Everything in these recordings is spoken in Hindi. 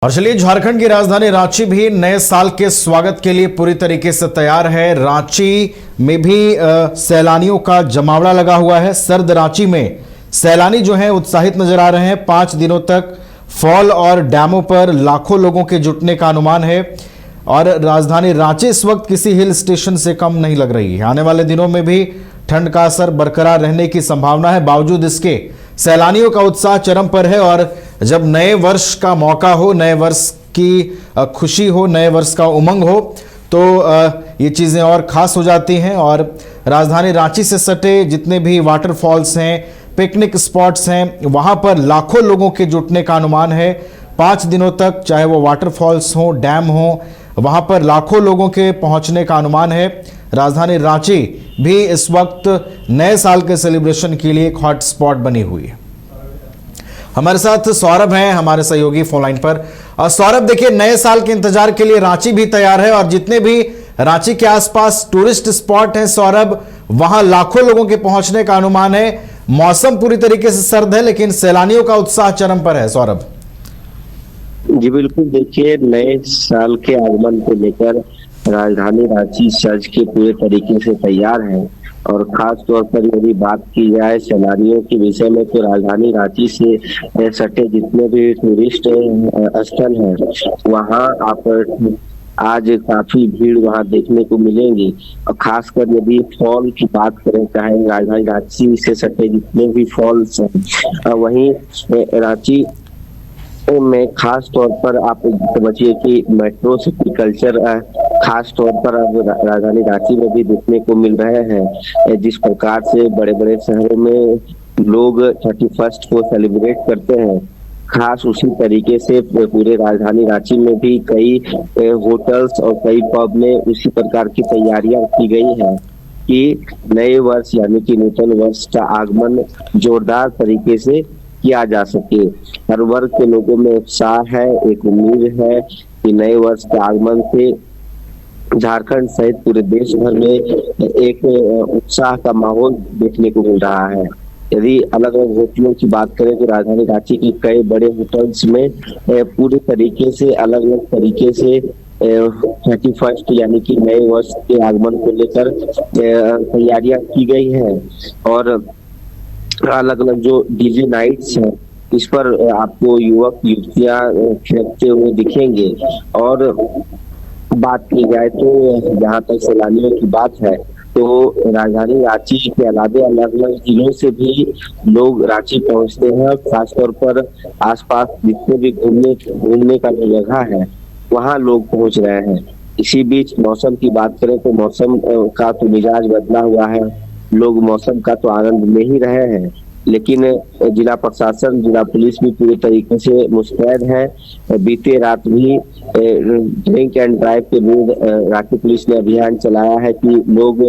और चलिए, झारखंड की राजधानी रांची भी नए साल के स्वागत के लिए पूरी तरीके से तैयार है। रांची में भी सैलानियों का जमावड़ा लगा हुआ है। सर्द रांची में सैलानी जो हैं उत्साहित नजर आ रहे हैं। 5 दिनों तक फॉल और डैमों पर लाखों लोगों के जुटने का अनुमान है और राजधानी रांची इस वक्त किसी हिल स्टेशन से कम नहीं लग रही है। आने वाले दिनों में भी ठंड का असर बरकरार रहने की संभावना है। बावजूद इसके सैलानियों का उत्साह चरम पर है और जब नए वर्ष का मौका हो, नए वर्ष की खुशी हो, नए वर्ष का उमंग हो, तो ये चीज़ें और ख़ास हो जाती हैं। और राजधानी रांची से सटे जितने भी वाटरफॉल्स हैं, पिकनिक स्पॉट्स हैं, वहाँ पर लाखों लोगों के जुटने का अनुमान है। 5 दिनों तक, चाहे वो वाटरफॉल्स हों, डैम हों, वहाँ पर लाखों लोगों के पहुँचने का अनुमान है। राजधानी रांची भी इस वक्त नए साल के सेलिब्रेशन के लिए एक हॉट स्पॉट बनी हुई है। हमारे साथ सौरभ हैं, हमारे सहयोगी फोन लाइन पर। और सौरभ, देखिए, नए साल के इंतजार के लिए रांची भी तैयार है और जितने भी रांची के आसपास टूरिस्ट स्पॉट हैं सौरभ, वहां लाखों लोगों के पहुंचने का अनुमान है। मौसम पूरी तरीके से सर्द है लेकिन सैलानियों का उत्साह चरम पर है। सौरभ जी बिल्कुल, देखिए, नए साल के आगमन को लेकर राजधानी रांची सज के पूरे तरीके से तैयार है। और खास तौर पर यदि बात की जाए सैलानियों के विषय में, तो राजधानी रांची से सटे जितने भी टूरिस्ट स्थल हैं, वहाँ आप आज काफी भीड़ वहाँ देखने को मिलेंगी। और खासकर यदि फॉल की बात करें, चाहे राजधानी रांची से सटे जितने भी फॉल्स हैं, वहीं रांची में खास तौर पर आप समझिए कि मेट्रो सिटी कल्चर खास तौर पर अब राजधानी रांची में भी देखने को मिल रहे हैं। जिस प्रकार से बड़े बड़े शहरों में लोग 31st को सेलिब्रेट करते हैं, खास उसी तरीके से पूरे राजधानी रांची में भी कई होटल्स और कई पब में उसी प्रकार की तैयारियां की गई हैं कि नए वर्ष यानी कि नूतन वर्ष का आगमन जोरदार तरीके से किया जा सके। हर वर्ग के लोगों में उत्साह है, एक उम्मीद है कि नए वर्ष के आगमन से झारखंड सहित पूरे देश भर में एक उत्साह का माहौल देखने को मिल रहा है। यदि अलग अलग होटलों की बात करें तो राजधानी रांची की कई बड़े होटल्स में पूरी तरीके से अलग अलग तरीके से 31st यानी कि नए वर्ष के आगमन को लेकर तैयारियां की गई है। और अलग अलग जो डीजे नाइट्स हैं, इस पर आपको युवक युवतियां खेलते हुए दिखेंगे। और बात की जाए तो जहां तक सैलानियों की बात है, तो राजधानी रांची के अलावा अलग अलग जिलों से भी लोग रांची पहुंचते हैं। खासतौर पर आसपास जितने भी घूमने का जो जगह है, वहां लोग पहुंच रहे हैं। इसी बीच मौसम की बात करें तो मौसम का तो मिजाज बदला हुआ है। लोग मौसम का तो आनंद ले ही रहे हैं, लेकिन जिला प्रशासन, जिला पुलिस भी पूरी तरीके से मुस्तैद है। बीते रात भी ड्रिंक एंड ड्राइव के विरुद्ध रांची पुलिस ने अभियान चलाया है कि लोग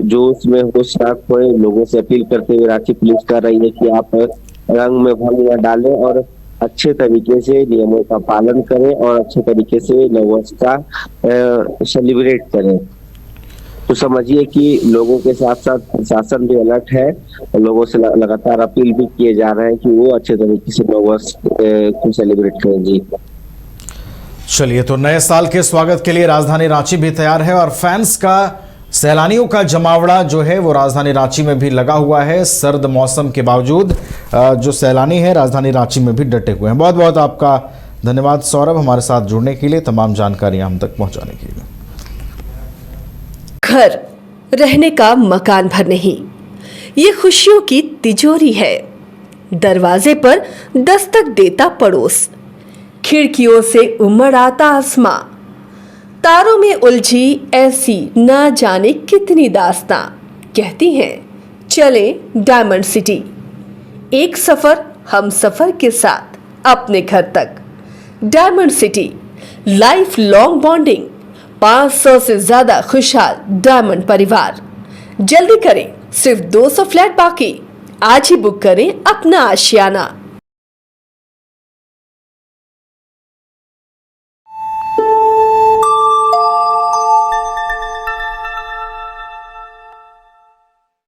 जोश में होश ना खोए। लोगों से अपील करते हुए रांची पुलिस कर रही है कि आप रंग में भंग न डालें और अच्छे तरीके से नियमों का पालन करें और अच्छे तरीके से नववर्ष का सेलिब्रेट करें। तो समझिए कि लोगों के साथ साथ प्रशासन भी अलर्ट है। लोगों से लगातार अपील भी किए जा रहे हैं कि वो अच्छे तरीके से नववर्ष को सेलिब्रेट करें। जी चलिए, तो नए साल के स्वागत के लिए राजधानी रांची भी तैयार है और फैंस का, सैलानियों का जमावड़ा जो है वो राजधानी रांची में भी लगा हुआ है। सर्द मौसम के बावजूद जो सैलानी है राजधानी रांची में भी डटे हुए हैं। बहुत बहुत आपका धन्यवाद सौरभ, हमारे साथ जुड़ने के लिए, तमाम जानकारियां हम तक पहुंचाने के लिए। घर रहने का मकान भर नहीं, ये खुशियों की तिजोरी है। दरवाजे पर दस्तक देता पड़ोस, खिड़कियों से उमड़ आता आसमां, तारों में उलझी ऐसी ना जाने कितनी दास्तां। कहती हैं चले डायमंड सिटी, एक सफर हम सफर के साथ अपने घर तक। Diamond city, life long bonding, 500 से ज्यादा खुशहाल डायमंड परिवार। जल्दी करें, सिर्फ 200 फ्लैट बाकी। आज ही बुक करें अपना आशियाना।